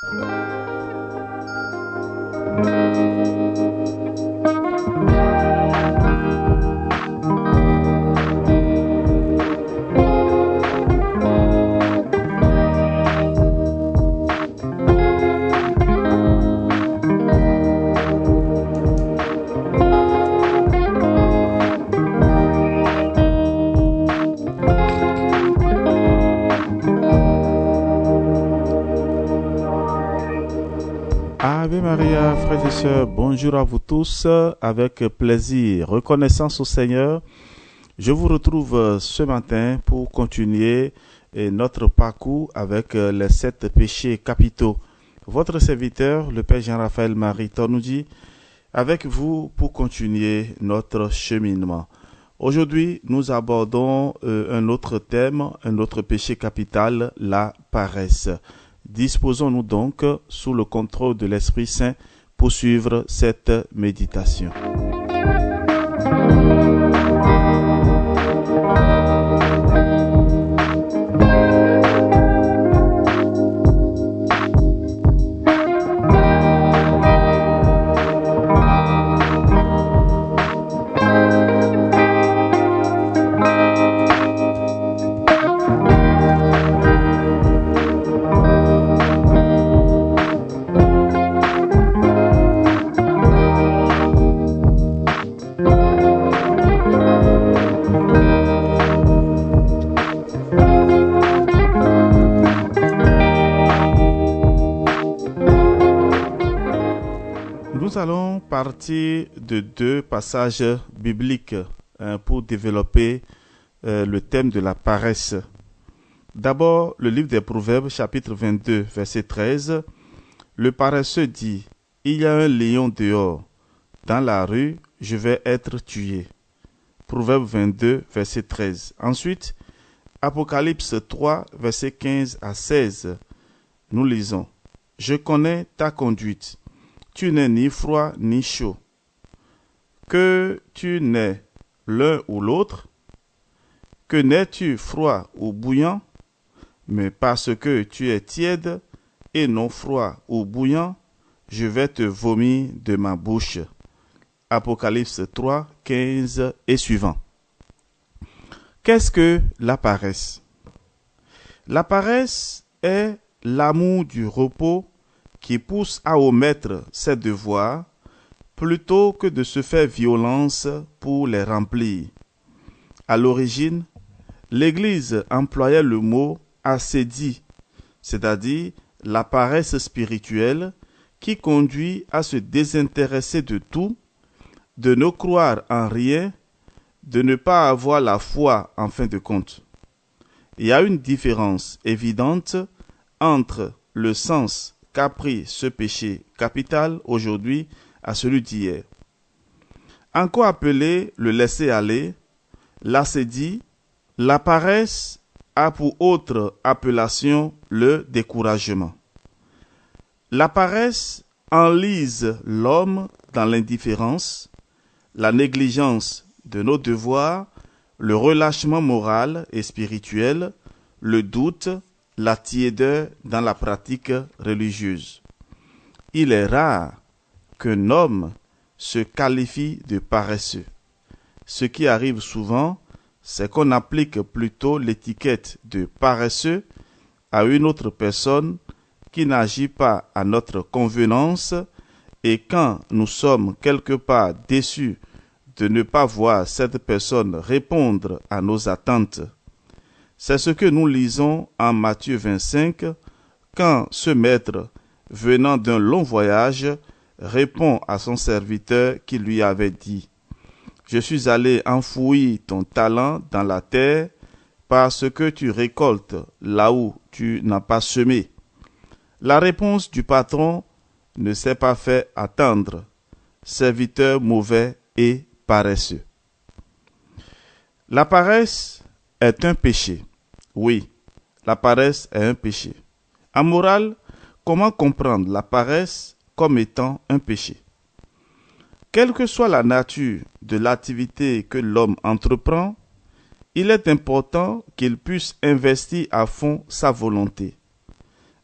Ave Maria, frères et sœurs, bonjour à vous tous, avec plaisir, reconnaissance au Seigneur. Je vous retrouve ce matin pour continuer notre parcours avec les 7 péchés capitaux. Votre serviteur, le Père Jean-Raphaël Marie Tornoudi, avec vous pour continuer notre cheminement. Aujourd'hui, nous abordons un autre thème, un autre péché capital, la paresse. Disposons-nous donc sous le contrôle de l'Esprit Saint pour suivre cette méditation. Nous allons partir de 2 passages bibliques pour développer le thème de la paresse. D'abord, le livre des Proverbes, chapitre 22, verset 13. Le paresseux dit, « Il y a un lion dehors. Dans la rue, je vais être tué. » Proverbes 22, verset 13. Ensuite, Apocalypse 3, verset 15 à 16. Nous lisons, « Je connais ta conduite. Tu n'es ni froid ni chaud. Que tu n'es l'un ou l'autre, que n'es-tu froid ou bouillant, mais parce que tu es tiède et non froid ou bouillant, je vais te vomir de ma bouche. » Apocalypse 3, 15 et suivant. Qu'est-ce que la paresse? La paresse est l'amour du repos qui pousse à omettre ses devoirs plutôt que de se faire violence pour les remplir. À l'origine, l'Église employait le mot assédie, c'est-à-dire la paresse spirituelle qui conduit à se désintéresser de tout, de ne croire en rien, de ne pas avoir la foi en fin de compte. Il y a une différence évidente entre le sens qu'a pris ce péché capital aujourd'hui à celui d'hier. Encore appelé le laisser-aller, l'assédie, la paresse a pour autre appellation le découragement. La paresse enlise l'homme dans l'indifférence, la négligence de nos devoirs, le relâchement moral et spirituel, le doute, la tiédeur dans la pratique religieuse. Il est rare qu'un homme se qualifie de paresseux. Ce qui arrive souvent, c'est qu'on applique plutôt l'étiquette de paresseux à une autre personne qui n'agit pas à notre convenance, et quand nous sommes quelque part déçus de ne pas voir cette personne répondre à nos attentes. C'est ce que nous lisons en Matthieu 25, quand ce maître, venant d'un long voyage, répond à son serviteur qui lui avait dit « Je suis allé enfouir ton talent dans la terre parce que tu récoltes là où tu n'as pas semé. » La réponse du patron ne s'est pas fait attendre. Serviteur mauvais et paresseux. La paresse est un péché. Oui, la paresse est un péché. En morale, comment comprendre la paresse comme étant un péché? Quelle que soit la nature de l'activité que l'homme entreprend, il est important qu'il puisse investir à fond sa volonté.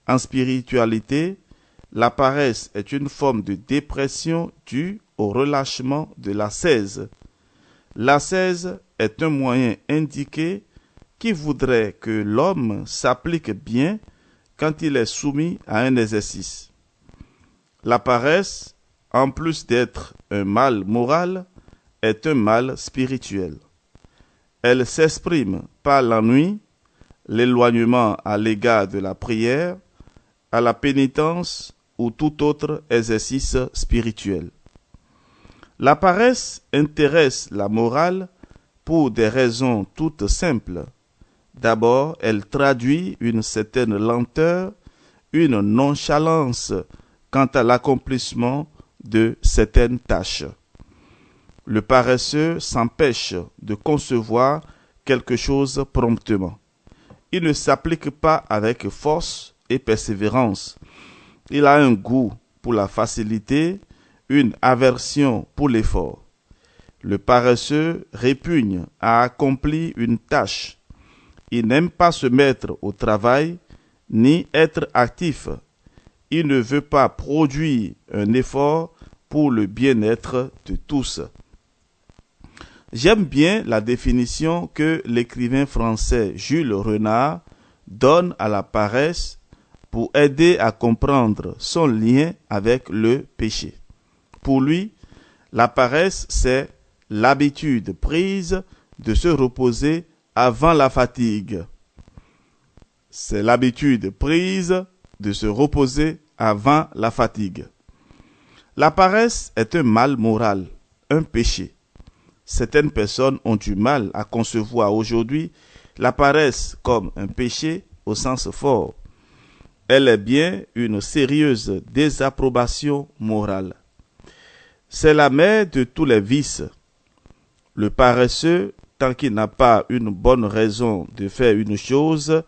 En spiritualité, La paresse est une forme de dépression due au relâchement de l'ascèse. L'ascèse est un moyen indiqué qui voudrait que l'homme s'applique bien quand il est soumis à un exercice. La paresse, en plus d'être un mal moral, est un mal spirituel. Elle s'exprime par l'ennui, l'éloignement à l'égard de la prière, à la pénitence ou tout autre exercice spirituel. La paresse intéresse la morale pour des raisons toutes simples. D'abord, elle traduit une certaine lenteur, une nonchalance quant à l'accomplissement de certaines tâches. Le paresseux s'empêche de concevoir quelque chose promptement. Il ne s'applique pas avec force et persévérance. Il a un goût pour la facilité, une aversion pour l'effort. Le paresseux répugne à accomplir une tâche. Il n'aime pas se mettre au travail ni être actif. Il ne veut pas produire un effort pour le bien-être de tous. J'aime bien la définition que l'écrivain français Jules Renard donne à la paresse pour aider à comprendre son lien avec le péché. Pour lui, la paresse, c'est l'habitude prise de se reposer avant la fatigue. C'est l'habitude prise de se reposer avant la fatigue. La paresse est un mal moral, un péché. Certaines personnes ont du mal à concevoir aujourd'hui la paresse comme un péché au sens fort. Elle est bien une sérieuse désapprobation morale. C'est la mère de tous les vices. Le paresseux, tant qu'il n'a pas une bonne raison de faire une chose,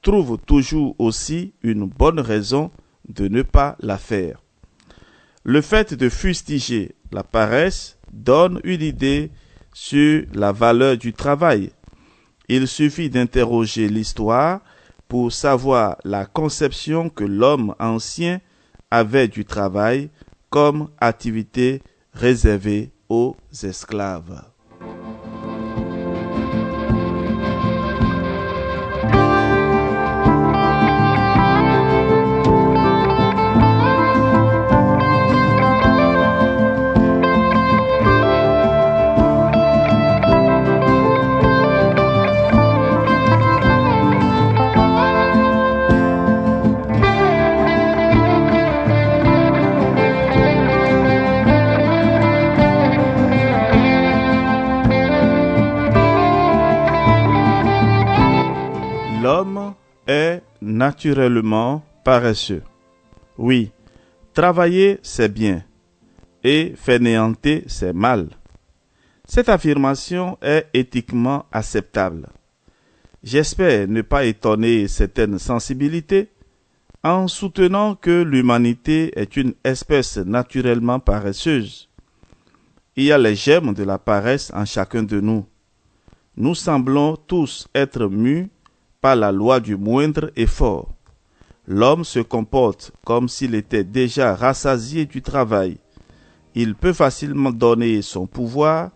trouve toujours aussi une bonne raison de ne pas la faire. Le fait de fustiger la paresse donne une idée sur la valeur du travail. Il suffit d'interroger l'histoire pour savoir la conception que l'homme ancien avait du travail comme activité réservée aux esclaves. L'homme est naturellement paresseux. Oui, travailler c'est bien et fainéanter c'est mal. Cette affirmation est éthiquement acceptable. J'espère ne pas étonner certaines sensibilités en soutenant que l'humanité est une espèce naturellement paresseuse. Il y a les germes de la paresse en chacun de nous. Nous semblons tous être mus par la loi du moindre effort. L'homme se comporte comme s'il était déjà rassasié du travail. Il peut facilement donner son pouvoir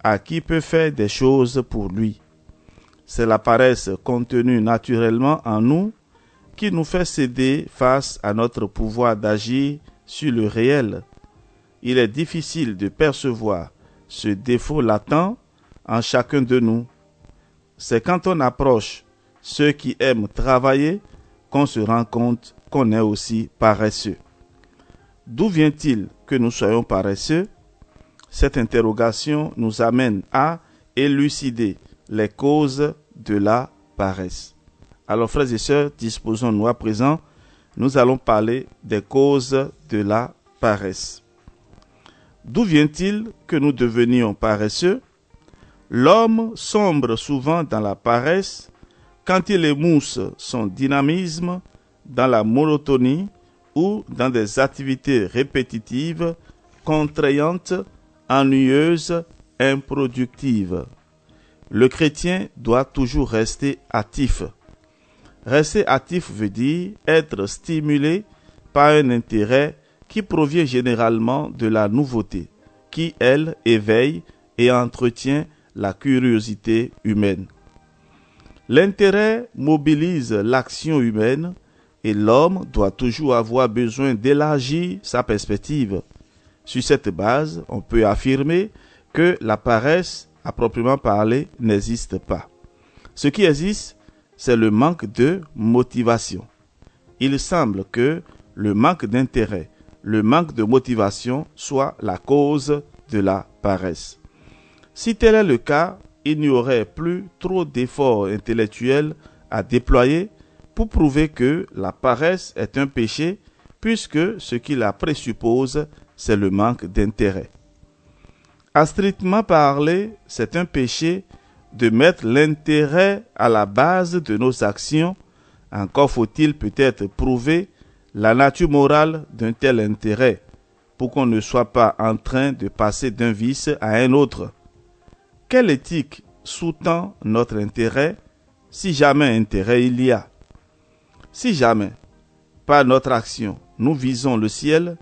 à qui peut faire des choses pour lui. C'est la paresse contenue naturellement en nous qui nous fait céder face à notre pouvoir d'agir sur le réel. Il est difficile de percevoir ce défaut latent en chacun de nous. C'est quand on approche ceux qui aiment travailler qu'on se rend compte qu'on est aussi paresseux. D'où vient-il que nous soyons paresseux? Cette interrogation nous amène à élucider les causes de la paresse. Alors frères et sœurs, disposons-nous à présent, nous allons parler des causes de la paresse. D'où vient-il que nous devenions paresseux? L'homme sombre souvent dans la paresse quand il émousse son dynamisme dans la monotonie ou dans des activités répétitives, contraignantes, ennuyeuses, improductives. Le chrétien doit toujours rester actif. Rester actif veut dire être stimulé par un intérêt qui provient généralement de la nouveauté, qui, elle, éveille et entretient la curiosité humaine. L'intérêt mobilise l'action humaine et l'homme doit toujours avoir besoin d'élargir sa perspective. Sur cette base, on peut affirmer que la paresse, à proprement parler, n'existe pas. Ce qui existe, c'est le manque de motivation. Il semble que le manque d'intérêt, le manque de motivation soit la cause de la paresse. Si tel est le cas, il n'y aurait plus trop d'efforts intellectuels à déployer pour prouver que la paresse est un péché, puisque ce qui la présuppose, c'est le manque d'intérêt. À strictement parler, c'est un péché de mettre l'intérêt à la base de nos actions. Encore faut-il peut-être prouver la nature morale d'un tel intérêt pour qu'on ne soit pas en train de passer d'un vice à un autre. Quelle éthique sous-tend notre intérêt, si jamais intérêt il y a? Si jamais, par notre action, nous visons le ciel,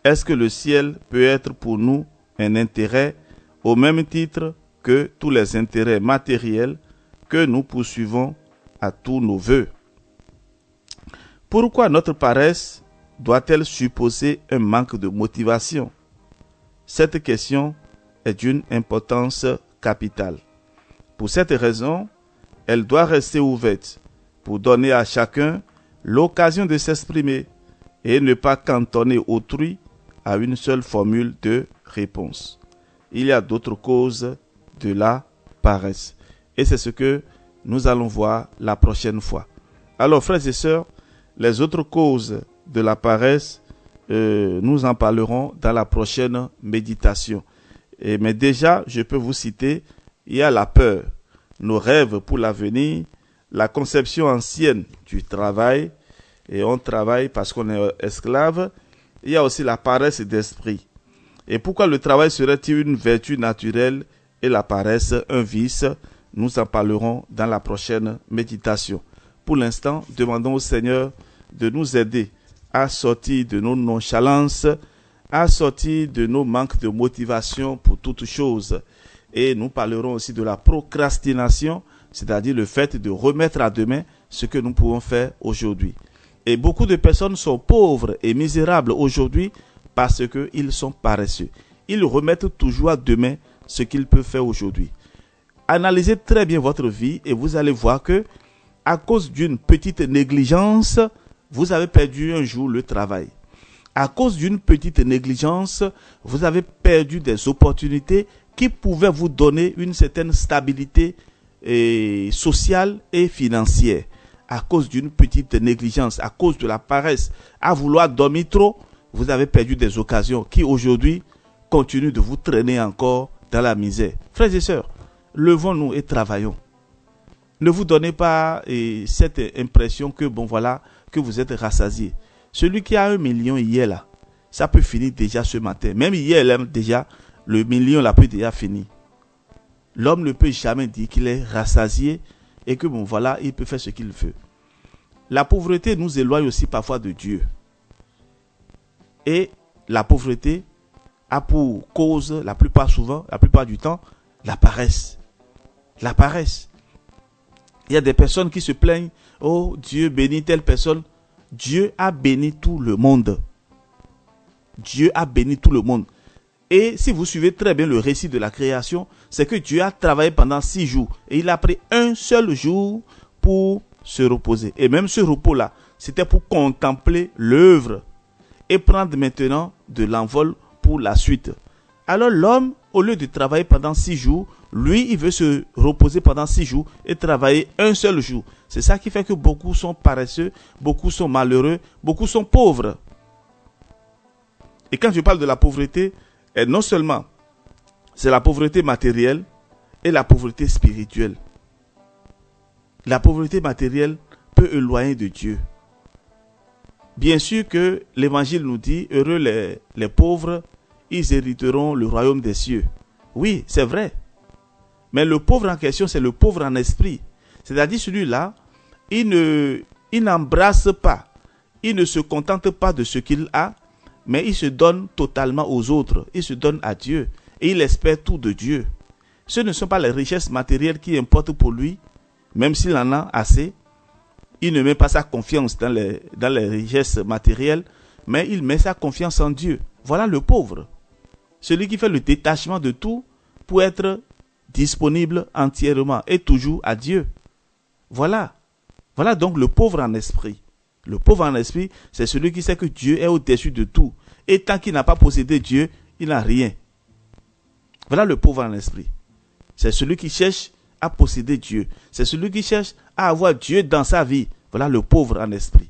est-ce que le ciel peut être pour nous un intérêt au même titre que tous les intérêts matériels que nous poursuivons à tous nos vœux? Pourquoi notre paresse doit-elle supposer un manque de motivation? Cette question est d'une importance capitale. Pour cette raison, elle doit rester ouverte pour donner à chacun l'occasion de s'exprimer et ne pas cantonner autrui à une seule formule de réponse. Il y a d'autres causes de la paresse. Et c'est ce que nous allons voir la prochaine fois. Alors, frères et sœurs, les autres causes de la paresse, nous en parlerons dans la prochaine méditation. Mais déjà, je peux vous citer, il y a la peur, nos rêves pour l'avenir, la conception ancienne du travail, et on travaille parce qu'on est esclave. Il y a aussi la paresse d'esprit. Et pourquoi le travail serait-il une vertu naturelle et la paresse un vice? Nous en parlerons dans la prochaine méditation. Pour l'instant, demandons au Seigneur de nous aider à sortir de nos nonchalances, à sortir de nos manques de motivation pour toutes choses. Et nous parlerons aussi de la procrastination, c'est-à-dire le fait de remettre à demain ce que nous pouvons faire aujourd'hui. Et beaucoup de personnes sont pauvres et misérables aujourd'hui parce qu'ils sont paresseux. Ils remettent toujours à demain ce qu'ils peuvent faire aujourd'hui. Analysez très bien votre vie et vous allez voir que à cause d'une petite négligence, vous avez perdu un jour le travail. À cause d'une petite négligence, vous avez perdu des opportunités qui pouvaient vous donner une certaine stabilité sociale et financière. À cause d'une petite négligence, à cause de la paresse, à vouloir dormir trop, vous avez perdu des occasions qui aujourd'hui continuent de vous traîner encore dans la misère. Frères et sœurs, levons-nous et travaillons. Ne vous donnez pas cette impression que que vous êtes rassasié. Celui qui a 1 million hier là, ça peut finir déjà ce matin. Même hier déjà, le million là peut déjà finir. L'homme ne peut jamais dire qu'il est rassasié et que il peut faire ce qu'il veut. La pauvreté nous éloigne aussi parfois de Dieu. Et la pauvreté a pour cause, la plupart du temps, la paresse. La paresse. Il y a des personnes qui se plaignent, oh Dieu bénit telle personne. Dieu a béni tout le monde. Dieu a béni tout le monde. Et si vous suivez très bien le récit de la création, c'est que Dieu a travaillé pendant 6 jours. Et il a pris un seul jour pour se reposer. Et même ce repos-là, c'était pour contempler l'œuvre et prendre maintenant de l'envol pour la suite. Alors l'homme, au lieu de travailler pendant 6 jours, lui, il veut se reposer pendant 6 jours et travailler un seul jour. C'est ça qui fait que beaucoup sont paresseux, beaucoup sont malheureux, beaucoup sont pauvres. Et quand je parle de la pauvreté, non seulement c'est la pauvreté matérielle et la pauvreté spirituelle. La pauvreté matérielle peut éloigner de Dieu. Bien sûr que l'évangile nous dit, heureux les pauvres, ils hériteront le royaume des cieux. Oui, c'est vrai. Mais le pauvre en question, c'est le pauvre en esprit. C'est-à-dire celui-là, il n'embrasse pas, il ne se contente pas de ce qu'il a, mais il se donne totalement aux autres. Il se donne à Dieu et il espère tout de Dieu. Ce ne sont pas les richesses matérielles qui importent pour lui, même s'il en a assez. Il ne met pas sa confiance dans les richesses matérielles, mais il met sa confiance en Dieu. Voilà le pauvre. Celui qui fait le détachement de tout pour être disponible entièrement et toujours à Dieu. Voilà. Voilà donc le pauvre en esprit. Le pauvre en esprit, c'est celui qui sait que Dieu est au-dessus de tout. Et tant qu'il n'a pas possédé Dieu, il n'a rien. Voilà le pauvre en esprit. C'est celui qui cherche à posséder Dieu. C'est celui qui cherche à avoir Dieu dans sa vie. Voilà le pauvre en esprit.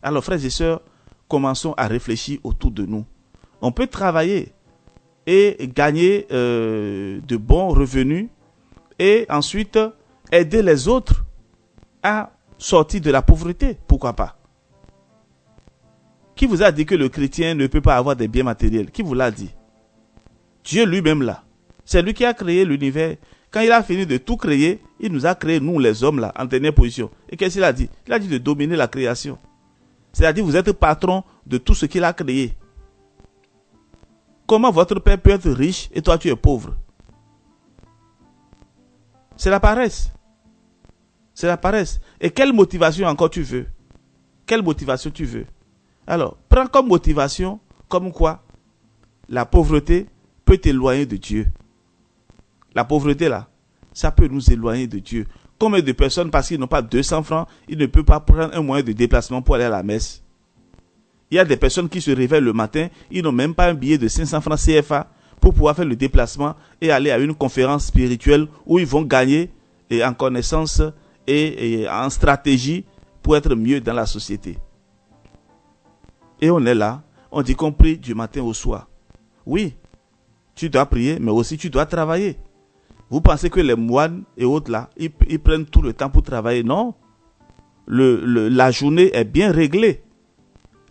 Alors frères et sœurs, commençons à réfléchir autour de nous. On peut travailler et gagner de bons revenus et ensuite aider les autres à sortir de la pauvreté. Pourquoi pas? Qui vous a dit que le chrétien ne peut pas avoir des biens matériels? Qui vous l'a dit? Dieu lui-même là. C'est lui qui a créé l'univers. Quand il a fini de tout créer, il nous a créé, nous les hommes là, en dernière position. Et qu'est-ce qu'il a dit? Il a dit de dominer la création. C'est-à-dire vous êtes patron de tout ce qu'il a créé. Comment votre père peut être riche et toi tu es pauvre? C'est la paresse. C'est la paresse. Et quelle motivation encore tu veux? Quelle motivation tu veux? Alors, prends comme motivation, comme quoi? La pauvreté peut t'éloigner de Dieu. La pauvreté là, ça peut nous éloigner de Dieu. Combien de personnes, parce qu'ils n'ont pas 200 francs, ils ne peuvent pas prendre un moyen de déplacement pour aller à la messe? Il y a des personnes qui se réveillent le matin, ils n'ont même pas un billet de 500 francs CFA pour pouvoir faire le déplacement et aller à une conférence spirituelle où ils vont gagner en connaissance et en stratégie pour être mieux dans la société. Et on est là, on dit qu'on prie du matin au soir. Oui, tu dois prier, mais aussi tu dois travailler. Vous pensez que les moines et autres là, ils prennent tout le temps pour travailler? Non. La journée est bien réglée.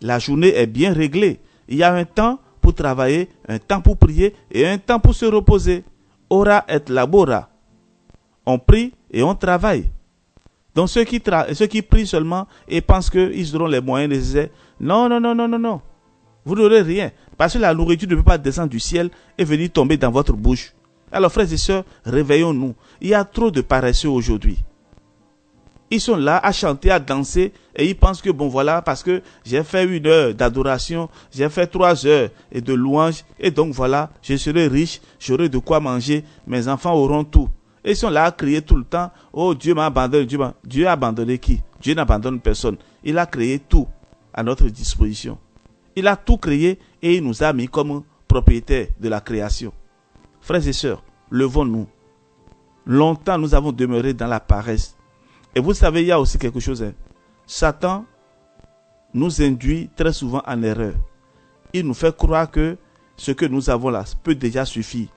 La journée est bien réglée. Il y a un temps pour travailler, un temps pour prier et un temps pour se reposer. Ora et labora. On prie et on travaille. Donc ceux qui prient seulement et pensent qu'ils auront les moyens nécessaires, non. Vous n'aurez rien. Parce que la nourriture ne peut pas descendre du ciel et venir tomber dans votre bouche. Alors frères et sœurs, réveillons-nous. Il y a trop de paresseux aujourd'hui. Ils sont là à chanter, à danser et ils pensent que bon voilà, parce que j'ai fait 1 heure d'adoration, j'ai fait 3 heures et de louange et donc voilà, je serai riche, j'aurai de quoi manger, mes enfants auront tout. Et ils sont là à crier tout le temps, oh Dieu m'a abandonné, Dieu a abandonné qui? Dieu n'abandonne personne. Il a créé tout à notre disposition. Il a tout créé et il nous a mis comme propriétaires de la création. Frères et sœurs, levons-nous. Longtemps nous avons demeuré dans la paresse. Et vous savez, il y a aussi quelque chose. Satan nous induit très souvent en erreur. Il nous fait croire que ce que nous avons là peut déjà suffire.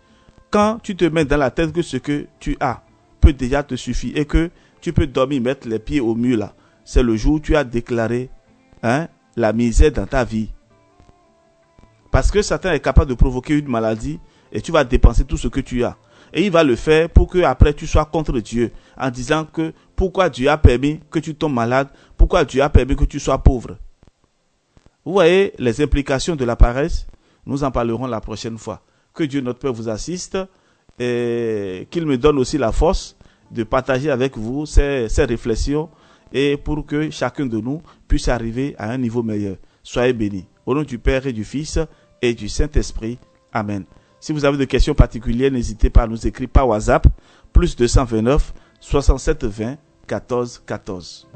Quand tu te mets dans la tête que ce que tu as peut déjà te suffire et que tu peux dormir, mettre les pieds au mur là, c'est le jour où tu as déclaré la misère dans ta vie. Parce que Satan est capable de provoquer une maladie et tu vas dépenser tout ce que tu as. Et il va le faire pour que après tu sois contre Dieu en disant que pourquoi Dieu a permis que tu tombes malade, pourquoi Dieu a permis que tu sois pauvre. Vous voyez les implications de la paresse? Nous en parlerons la prochaine fois. Que Dieu notre Père vous assiste et qu'il me donne aussi la force de partager avec vous ces réflexions et pour que chacun de nous puisse arriver à un niveau meilleur. Soyez bénis. Au nom du Père et du Fils et du Saint-Esprit. Amen. Si vous avez des questions particulières, n'hésitez pas à nous écrire par WhatsApp, +229 67 20 14 14.